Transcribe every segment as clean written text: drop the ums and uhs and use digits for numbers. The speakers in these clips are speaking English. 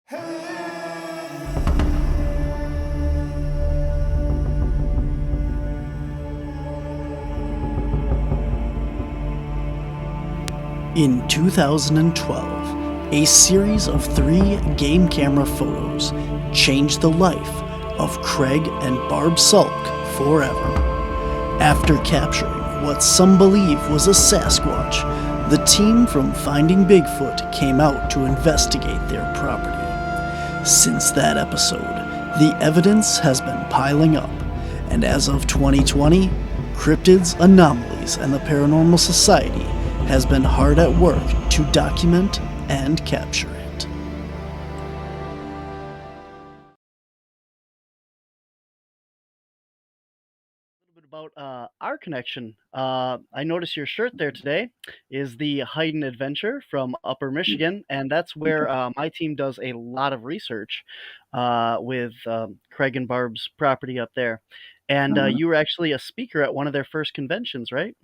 In 2012, a series of 3 game camera photos changed the life of Craig and Barb Sulk forever. After capturing what some believe was a Sasquatch, the team from Finding Bigfoot came out to investigate their property. Since that episode, the evidence has been piling up, and as of 2020, Cryptids, Anomalies, and the Paranormal Society has been hard at work to document and capture it. A little bit about our connection. I noticed your shirt there today is the Hyden Adventure from Upper Michigan, and that's where my team does a lot of research with Craig and Barb's property up there. And you were actually a speaker at one of their first conventions, right?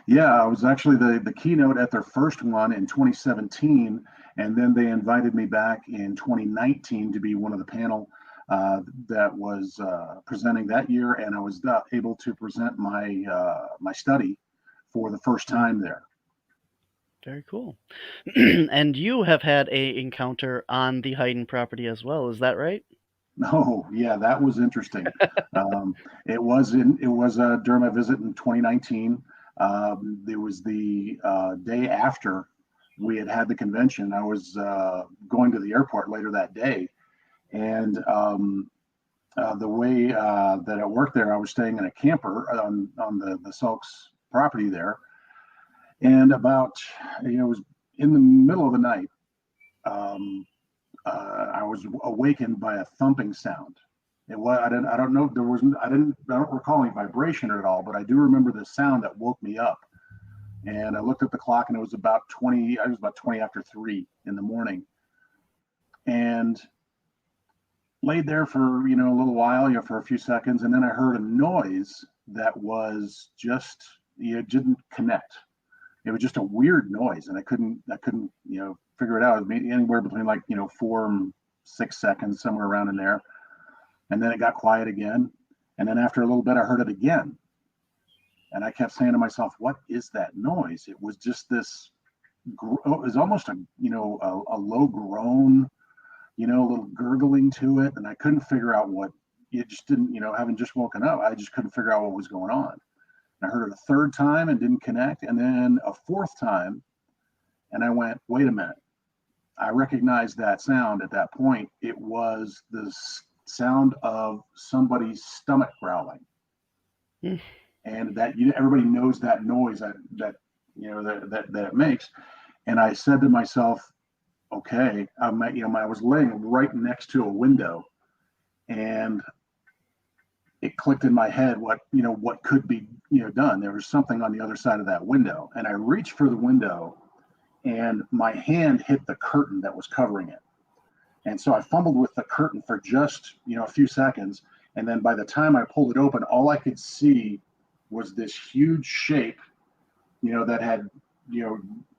Yeah, I was actually the keynote at their first one in 2017, and then they invited me back in 2019 to be one of the panel that was presenting that year, and I was able to present my my study for the first time there. Very cool. And you have had a encounter on the Hyden property as well, is that right? Oh, yeah, that was interesting. It was during my visit in 2019. It was the day after we had the convention. I was going to the airport later that day, and the way that it worked there, I was staying in a camper on the Sulk's property there, and about it was in the middle of the night. I was awakened by a thumping sound. It was I don't know, I don't recall any vibration at all, but I do remember the sound that woke me up. And I looked at the clock, and it was about 20 after 3 in the morning, and laid there for a little while, for a few seconds, and then I heard a noise that was just it didn't connect. It was just a weird noise, and I couldn't figure it out. It was anywhere between 4 and 6 seconds, somewhere around in there. And then it got quiet again. And then after a little bit, I heard it again. And I kept saying to myself, what is that noise? It was just this, it was almost a low groan, a little gurgling to it. And I couldn't figure out what, it just didn't, having just woken up, I just couldn't figure out what was going on. And I heard it a third time and didn't connect. And then a fourth time. And I went, wait a minute. I recognized that sound at that point. It was the sound of somebody's stomach growling. And that everybody knows that noise that it makes. And I said to myself, okay, I was laying right next to a window, and it clicked in my head what could be done. There was something on the other side of that window, and I reached for the window, and my hand hit the curtain that was covering it. And so I fumbled with the curtain for just a few seconds, and then by the time I pulled it open, all I could see was this huge shape, that had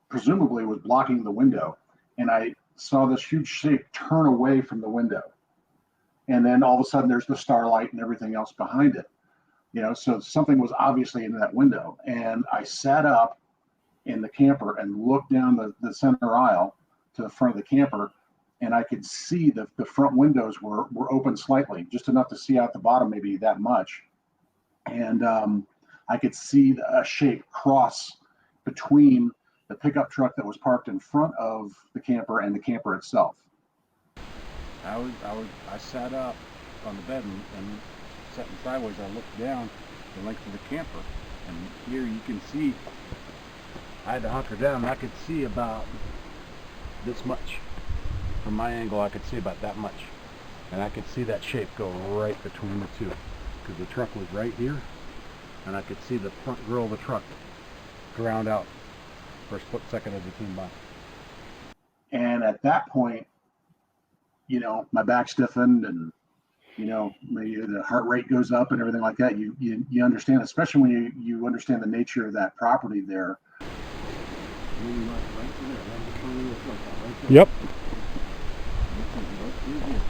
presumably was blocking the window. And I saw this huge shape turn away from the window, and then all of a sudden there's the starlight and everything else behind it. So something was obviously in that window. And I sat up in the camper and looked down the center aisle to the front of the camper, and I could see the front windows were open slightly, just enough to see out the bottom, maybe that much. And I could see a shape cross between the pickup truck that was parked in front of the camper and the camper itself. I sat up on the bed and sitting sideways. I looked down the length of the camper, and here you can see I had to hunker down, and I could see about this much. From my angle, I could see about that much. And I could see that shape go right between the two, because the truck was right here, and I could see the front grill of the truck ground out for a split second as it came by. And at that point, my back stiffened, and maybe the heart rate goes up and everything like that. You understand, especially when you understand the nature of that property there. Yep. Here's here.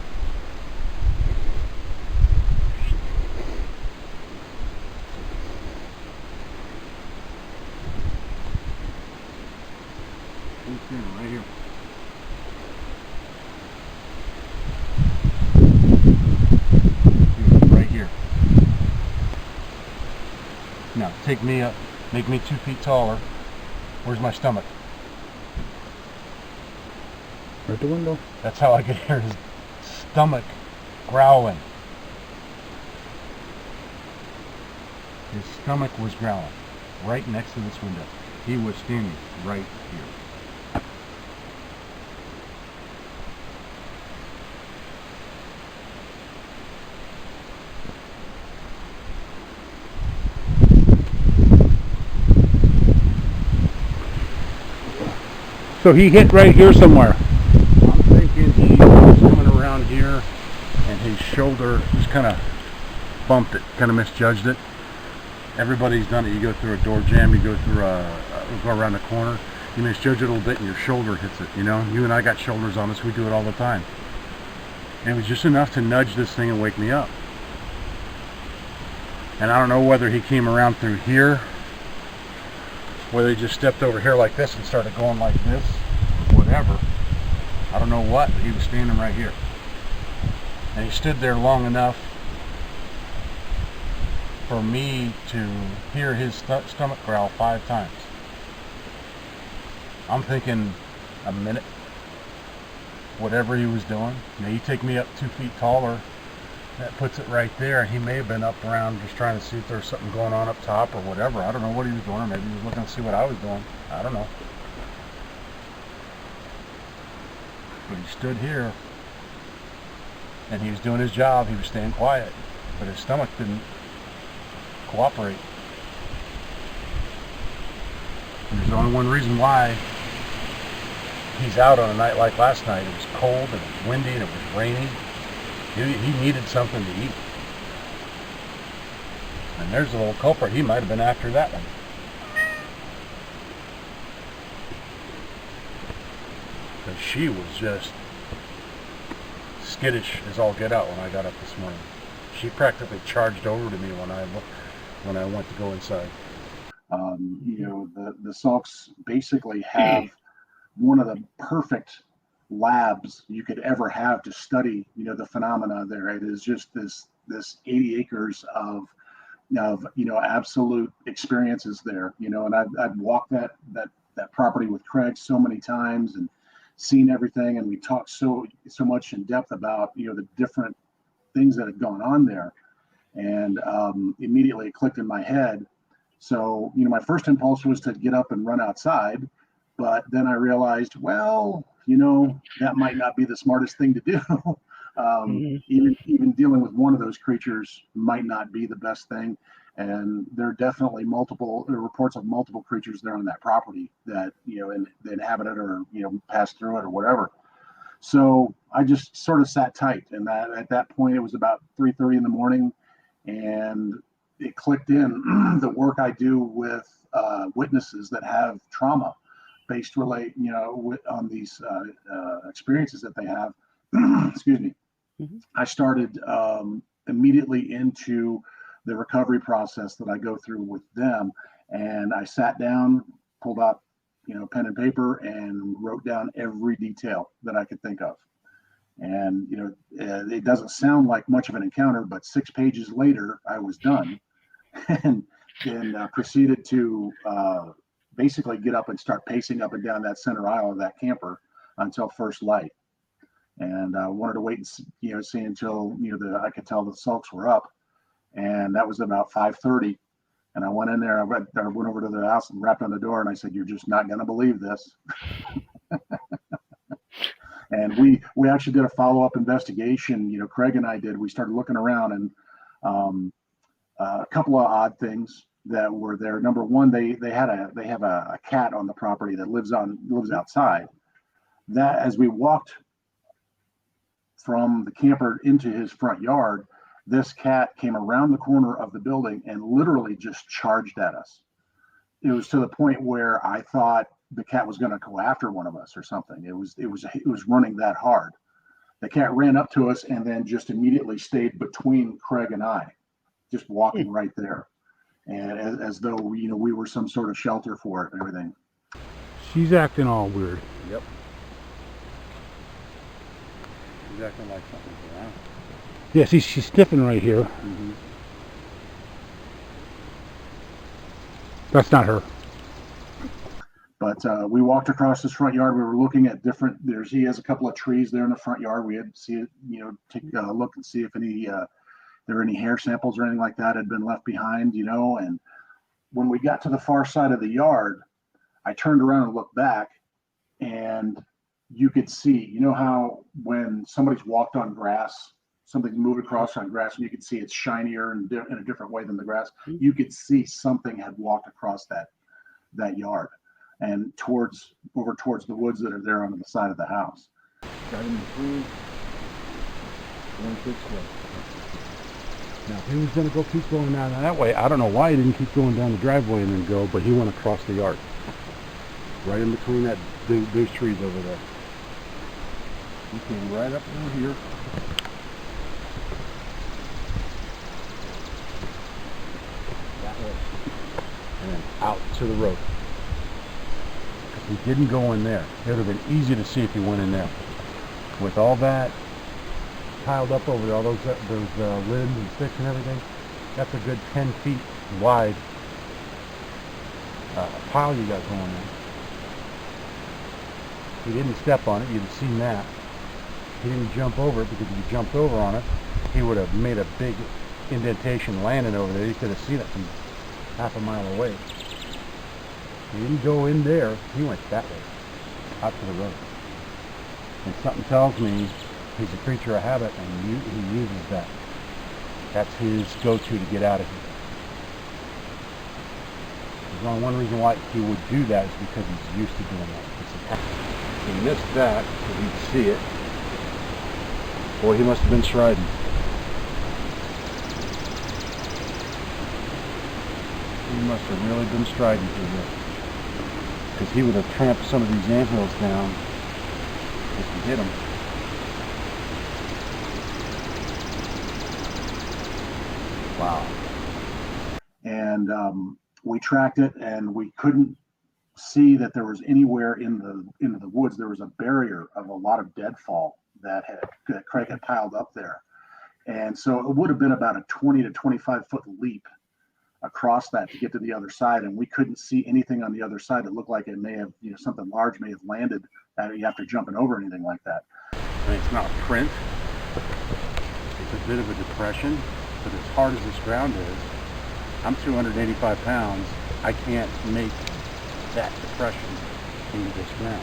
He's standing right here. Right here. Now, take me up, make me 2 feet taller. Where's my stomach? Right the window. That's how I could hear his stomach growling. His stomach was growling right next to this window. He was standing right here. So he hit right here somewhere. I'm thinking he was coming around here and his shoulder just kind of bumped it, kind of misjudged it. Everybody's done it. You go through a door jam, you go through go around the corner, you misjudge it a little bit and your shoulder hits it, you know? You and I got shoulders on us, we do it all the time. And it was just enough to nudge this thing and wake me up. And I don't know whether he came around through here, whether he just stepped over here like this and started going like this, whatever. I don't know what, but he was standing right here. And he stood there long enough for me to hear his stomach growl 5 times. I'm thinking a minute, whatever he was doing. Now you take me up 2 feet taller, that puts it right there. He may have been up around just trying to see if there's something going on up top or whatever. I don't know what he was doing, or maybe he was looking to see what I was doing. I don't know. But he stood here and he was doing his job. He was staying quiet, but his stomach didn't cooperate. And there's only one reason why he's out on a night like last night. It was cold and it was windy and it was rainy. He needed something to eat. And there's a little culprit. He might have been after that one. Because she was just skittish as all get out when I got up this morning. She practically charged over to me when I went to go inside. You know, the Sulks basically have one of the perfect labs you could ever have to study, you know, the phenomena there. It is just this 80 acres of you know, absolute experiences there, you know. And I've walked that property with Craig so many times and seen everything, and we talked so much in depth about, you know, the different things that had gone on there. And immediately it clicked in my head. So, you know, my first impulse was to get up and run outside, but then I realized, well, you know, that might not be the smartest thing to do. Even dealing with one of those creatures might not be the best thing. And there are definitely reports of multiple creatures there on that property that, you know, and they inhabit it or, you know, pass through it or whatever. So I just sort of sat tight. And that at that point, it was about 3:30 in the morning, and it clicked in the work I do with witnesses that have trauma based you know, on these experiences that they have. Excuse me. Mm-hmm. I started immediately into the recovery process that I go through with them. And I sat down, pulled out, you know, pen and paper, and wrote down every detail that I could think of. And, you know, it doesn't sound like much of an encounter, but 6 pages later, I was done and then proceeded to basically get up and start pacing up and down that center aisle of that camper until first light. And I wanted to wait and see, you know, see until, you know, I could tell the Sulks were up. And that was about 5:30. And I went in there, I went over to the house and rapped on the door, and I said, "You're just not going to believe this." And we actually did a follow-up investigation. You know, Craig and I did. We started looking around, and a couple of odd things that were there. Number one, they have a cat on the property that lives outside. That as we walked from the camper into his front yard, this cat came around the corner of the building and literally just charged at us. It was to the point where I thought the cat was going to go after one of us or something. It was running that hard. The cat ran up to us and then just immediately stayed between Craig and I, just walking right there, and as though we were some sort of shelter for it and everything. She's acting all weird. Yep. She's acting like something's around. Yeah, see, she's sniffing right here. Mm-hmm. That's not her. But we walked across this front yard. We were looking at different. He has a couple of trees there in the front yard. We had to see it, take a look and see if there were any hair samples or anything like that had been left behind, And when we got to the far side of the yard, I turned around and looked back, and you could see, how when somebody's walked on grass, something moved across on grass, and you could see it's shinier and in a different way than the grass. You could see something had walked across that yard and over towards the woods that are there on the side of the house. Got in between. One quick swim. Now, if he was going to keep going down that way, I don't know why he didn't keep going down the driveway and then go, but he went across the yard. Right in between those trees over there. He came right up through here. That way. And then out to the road. If he didn't go in there, it would have been easy to see if he went in there. With all that piled up over there, all those limbs and sticks and everything, that's a good 10 feet wide pile you got going on. He didn't step on it, you'd have seen that. He didn't jump over it, because if he jumped over on it, he would have made a big indentation landing over there. You could have seen it from half a mile away. He didn't go in there, he went that way, out to the road. And something tells me he's a creature of habit, and he uses that. That's his go-to to get out of here. There's only one reason why he would do that is because he's used to doing that. He missed that, so he'd see it. Boy, he must have been striding. He must have really been striding through this. Because he would have tramped some of these anthills down if he hit them. Wow. And we tracked it, and we couldn't see that there was anywhere into the woods. There was a barrier of a lot of deadfall that Craig had piled up there, and so it would have been about a 20 to 25 foot leap across that to get to the other side, and we couldn't see anything on the other side. It looked like it may have, something large may have landed after jumping over anything like that. And it's not print. It's a bit of a depression, but as hard as this ground is, I'm 285 pounds. I can't make that depression into this ground.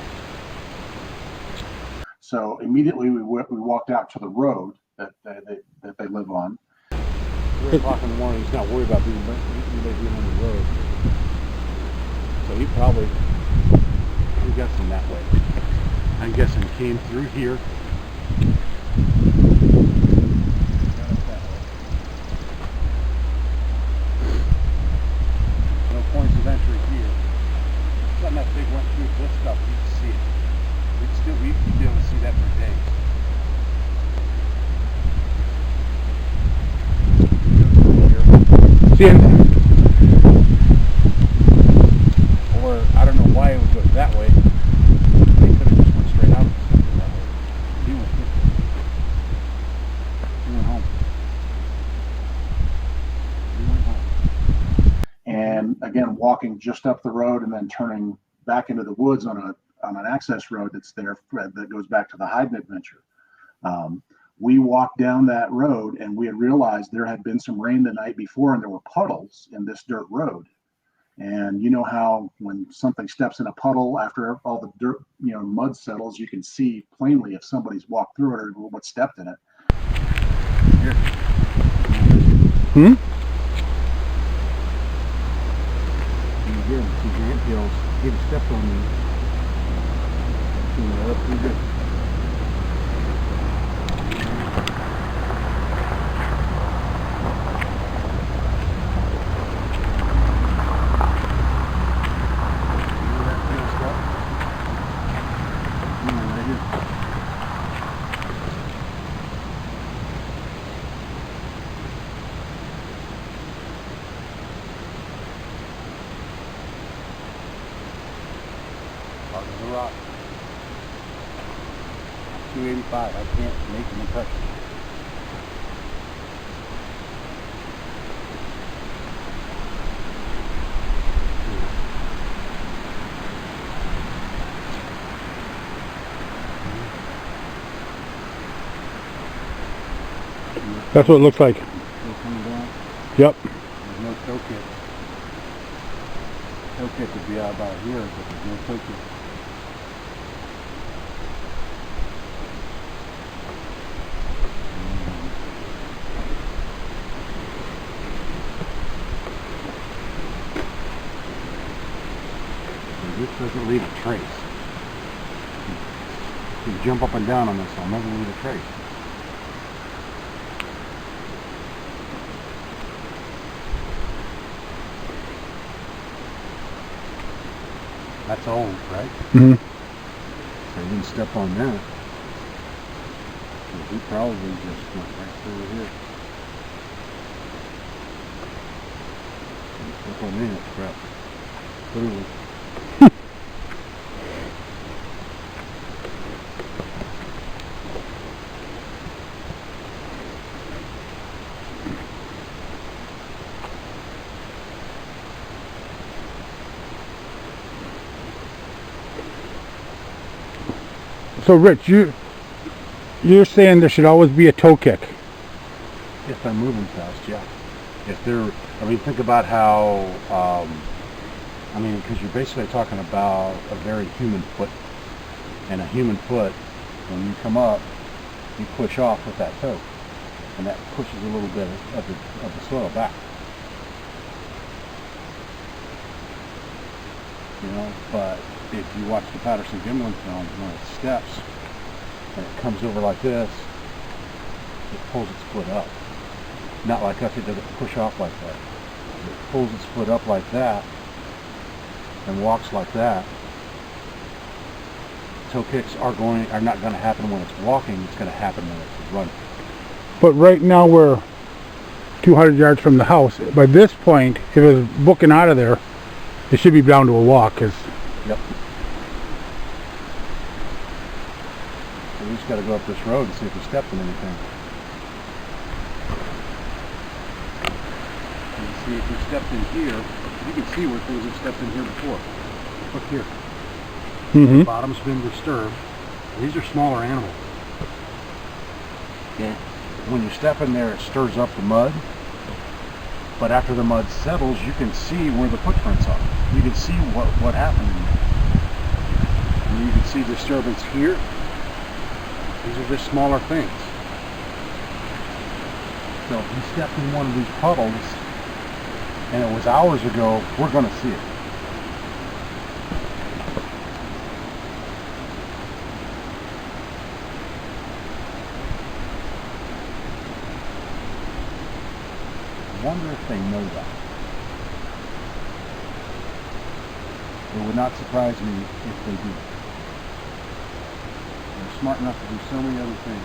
So immediately we walked out to the road that they live on. 3 o'clock in the morning, he's not worried about being on the road. So I'm guessing that way. I'm guessing he came through here. No points of entry here. Something that big went through this stuff, you can see it. We'd be able to see that for days. Or I don't know why it would go that way. They could have just went straight out that way. He went home. And again, walking just up the road and then turning back into the woods on an access road that's there that goes back to the Hyden adventure. We walked down that road, and we had realized there had been some rain the night before, and there were puddles in this dirt road. And you know how when something steps in a puddle after all the dirt, mud settles, you can see plainly if somebody's walked through it or what stepped in it. Here. You hear him, see your heels. He stepped on me. That's pretty good. rock. 285. I can't make an impression. That's what it looks like. Still coming down. Yep. There's no toe kick. Toe kick would be out about here, but there's no toe kick. This doesn't leave a trace. You can jump up and down on this, I'll never leave a trace. That's old, right? Mm-hmm. So he didn't step on that. So he probably just went right through here. Step on that crap. Literally. So Rich, you're saying there should always be a toe kick. If they're moving fast, yeah. If they're, I mean, think about how, I mean, because you're basically talking about a very human foot. And a human foot, when you come up, you push off with that toe. And that pushes a little bit of the soil back. You know, but if you watch the Patterson Gimlin film, when it steps and it comes over like this, it pulls its foot up. Not like us, it doesn't push off like that. It pulls its foot up like that and walks like that. Toe kicks are not going to happen when it's walking, it's going to happen when it's running. But right now we're 200 yards from the house. By this point, if it was booking out of there, it should be down to a walk. Cause yep. So we just got to go up this road and see if we stepped in anything. And see if we stepped in here. You can see where things have stepped in here before. Look here. mm-hmm. The bottom's been disturbed. These are smaller animals. Yeah. When you step in there, it stirs up the mud. But after the mud settles, you can see where the footprints are. You can see what happened in there. And you can see disturbance here. These are just smaller things. So if you stepped in one of these puddles, and it was hours ago, we're going to see it. I wonder if they know that. It would not surprise me if they do. They're smart enough to do so many other things.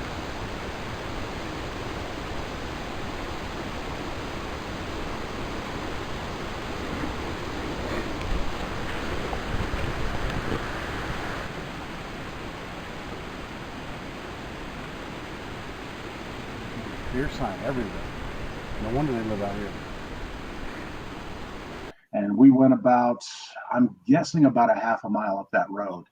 Deer sign everywhere. No wonder they live out here. And we went about, I'm guessing about a half a mile up that road,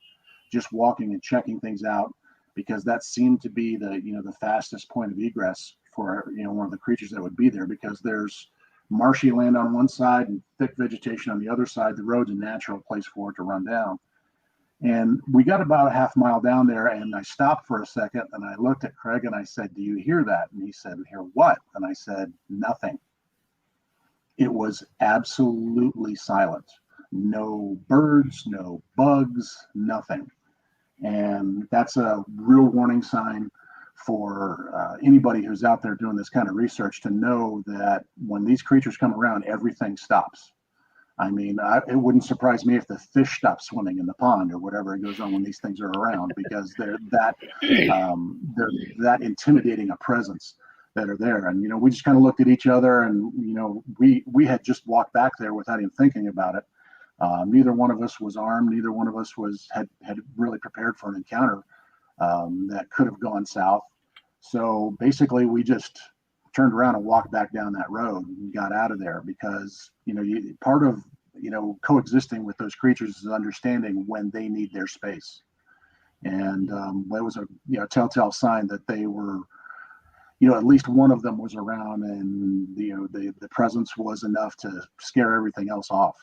just walking and checking things out, because that seemed to be the, you know, the fastest point of egress for, you know, one of the creatures that would be there, because there's marshy land on one side and thick vegetation on the other side. The road's a natural place for it to run down. And we got about a half mile down there, and I stopped for a second and I looked at Craig and I said, "Do you hear that?" And he said, "Hear what?" And I said, "Nothing." It was absolutely silent. No birds, no bugs, nothing. And that's a real warning sign for anybody who's out there doing this kind of research, to know that when these creatures come around, everything stops. I mean, it wouldn't surprise me if the fish stop swimming in the pond or whatever goes on when these things are around, because they're that intimidating a presence that are there. And, you know, we just kind of looked at each other, and, you know, we had just walked back there without even thinking about it. Neither one of us was armed. Neither one of us had really prepared for an encounter that could have gone south. So basically, we just turned around and walked back down that road and got out of there, because part of coexisting with those creatures is understanding when they need their space. And that was a telltale sign that they were, at least one of them was around, and the presence was enough to scare everything else off.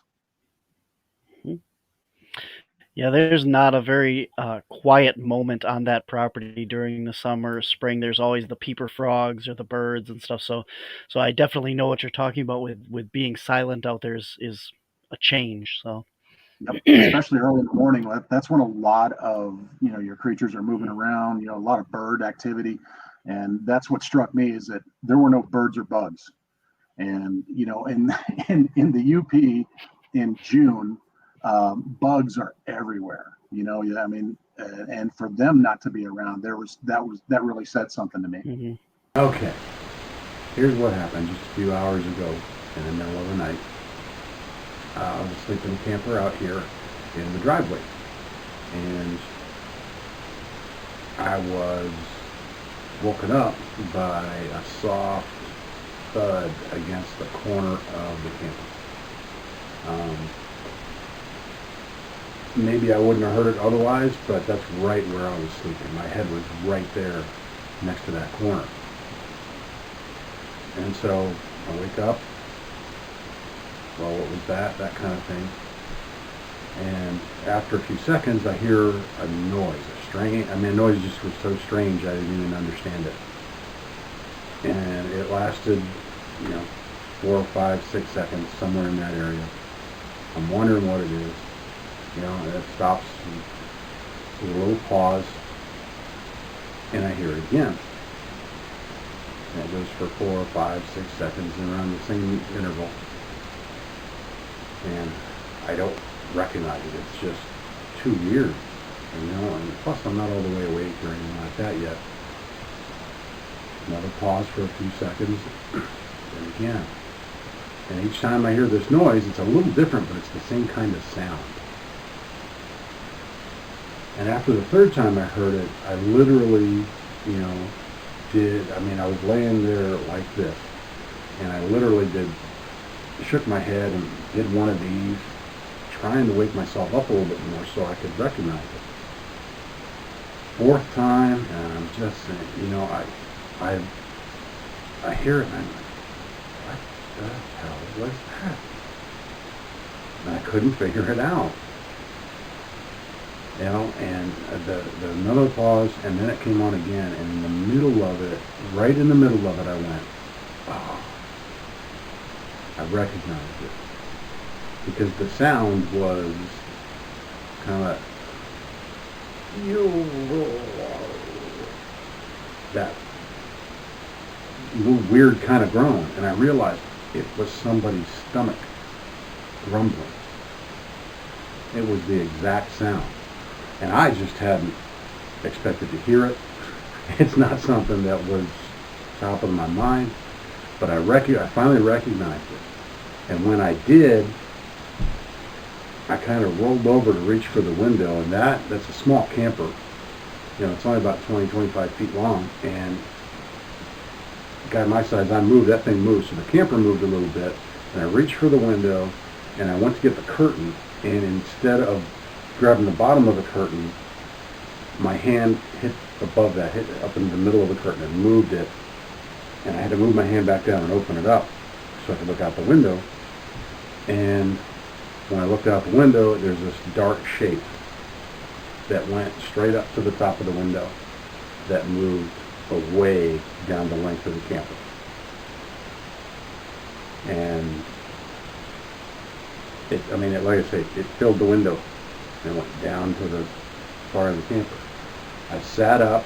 Yeah, there's not a very quiet moment on that property during the summer or spring. There's always the peeper frogs or the birds and stuff. So I definitely know what you're talking about with being silent out there is a change. So Yep. Especially early in the morning, that's when a lot of your creatures are moving around. A lot of bird activity, and that's what struck me, is that there were no birds or bugs. And in the UP in June, bugs are everywhere. I mean, and for them not to be around, that really said something to me. mm-hmm. Okay, here's what happened just a few hours ago in the middle of the night. I was sleeping in a camper out here in the driveway, and I was woken up by a soft thud against the corner of the camper. Maybe I wouldn't have heard it otherwise, but that's right where I was sleeping. My head was right there next to that corner. And so I wake up, well, what was that kind of thing. And after a few seconds, I hear a noise, a noise just was so strange I didn't even understand it. And it lasted, 4 or 5, 6 seconds, somewhere in that area. I'm wondering what it is. And it stops, with a little pause, and I hear it again. And it goes for 4 or 5, 6 seconds, and around the same interval. And I don't recognize it. It's just too weird, and plus I'm not all the way awake or anything like that yet. Another pause for a few seconds, and again. And each time I hear this noise, it's a little different, but it's the same kind of sound. And after the third time I heard it, I literally, I was laying there like this, and I literally shook my head and did one of these, trying to wake myself up a little bit more so I could recognize it. Fourth time, and I'm just saying, I hear it, and I'm like, what the hell was that? And I couldn't figure it out. And another pause, and then it came on again, and in the middle of it, right in the middle of it, I went, oh, I recognized it. Because the sound was kind of that little weird kind of groan, and I realized it was somebody's stomach grumbling. It was the exact sound. And I just hadn't expected to hear it. It's not something that was top of my mind, but I finally recognized it. And when I did, I kind of rolled over to reach for the window, and that's a small camper. It's only about 20, 25 feet long, and a guy my size, I moved, that thing moved, so the camper moved a little bit, and I reached for the window, and I went to get the curtain, and instead of grabbing the bottom of the curtain, my hand hit above that, hit up in the middle of the curtain and moved it, and I had to move my hand back down and open it up so I could look out the window. And when I looked out the window, there's this dark shape that went straight up to the top of the window that moved away down the length of the camper. And like I say, it filled the window and went down to the far end of the camper. I sat up,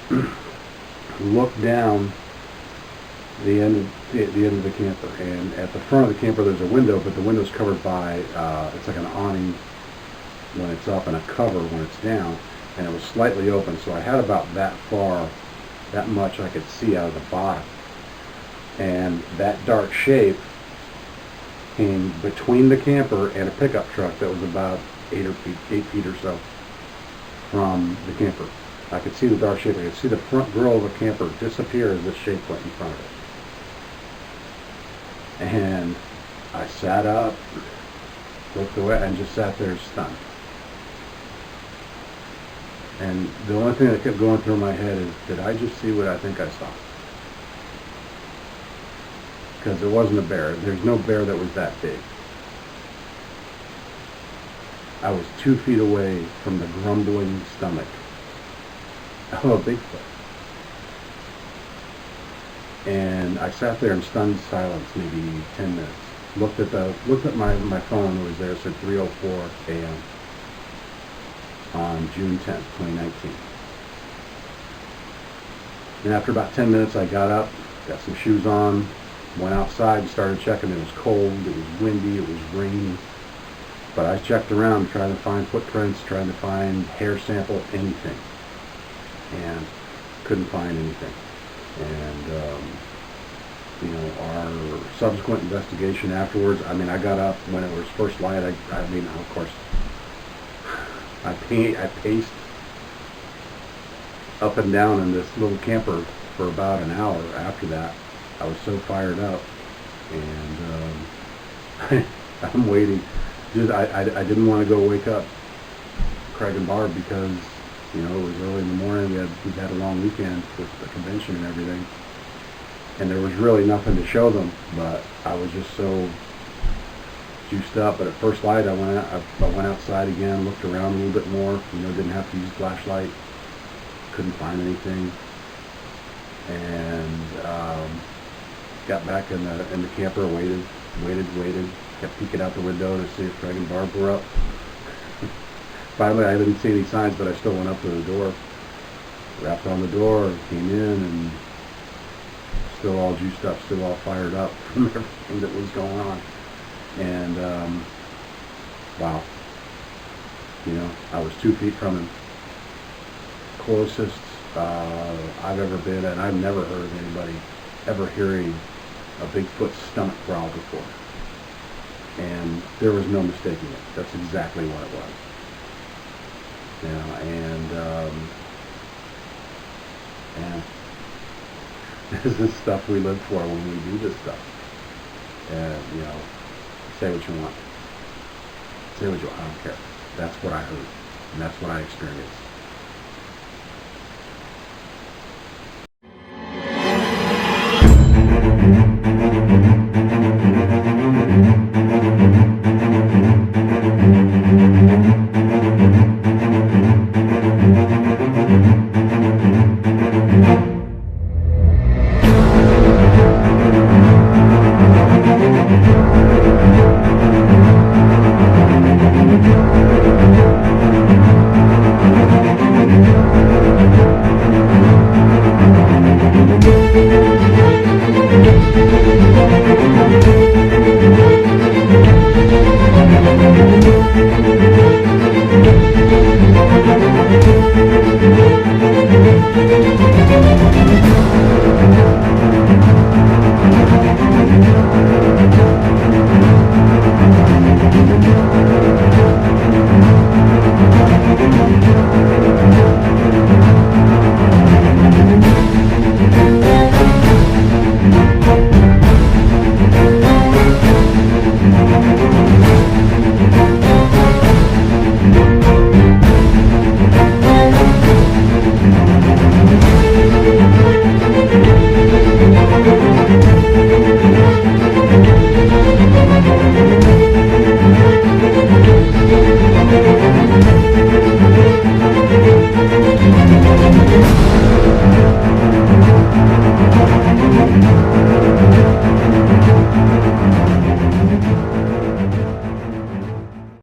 looked down the end of the camper, and at the front of the camper there's a window, but the window's covered by it's like an awning when it's up and a cover when it's down, and it was slightly open, so I had about that much I could see out of the bottom, and that dark shape came between the camper and a pickup truck that was about 8 feet or so from the camper. I could see the dark shape. I could see the front grill of a camper disappear as this shape went in front of it. And I sat up, looked away, and just sat there stunned. And the only thing that kept going through my head is, did I just see what I think I saw? Because it wasn't a bear. There's no bear that was that big. I was 2 feet away from the grumbling stomach of a Bigfoot. And I sat there in stunned silence maybe 10 minutes. Looked at my phone. It was there. It said 3:04 a.m. on June 10th, 2019. And after about 10 minutes, I got up, got some shoes on, went outside, started checking. It was cold, it was windy, it was rainy. But I checked around, trying to find footprints, trying to find hair sample, anything. And couldn't find anything. And, our subsequent investigation afterwards, I got up when it was first light. Of course, I paced up and down in this little camper for about an hour after that. I was so fired up, and I'm waiting. I didn't want to go wake up Craig and Barb because, it was early in the morning. We'd had a long weekend with the convention and everything, and there was really nothing to show them. But I was just so juiced up. But at first light, I went outside again, looked around a little bit more. Didn't have to use a flashlight. Couldn't find anything, and got back in the camper. Waited. Kept peeking out the window to see if Craig and Barb were up. Finally, I didn't see any signs, but I still went up to the door, rapped on the door, came in, and still all juiced up, still all fired up from everything that was going on. And wow, I was 2 feet from him. Closest I've ever been, and I've never heard of anybody ever hearing a Bigfoot stomach growl before. And there was no mistaking it. That's exactly what it was. And this is stuff we live for when we do this stuff. And, say what you want. Say what you want. I don't care. That's what I heard. And that's what I experienced.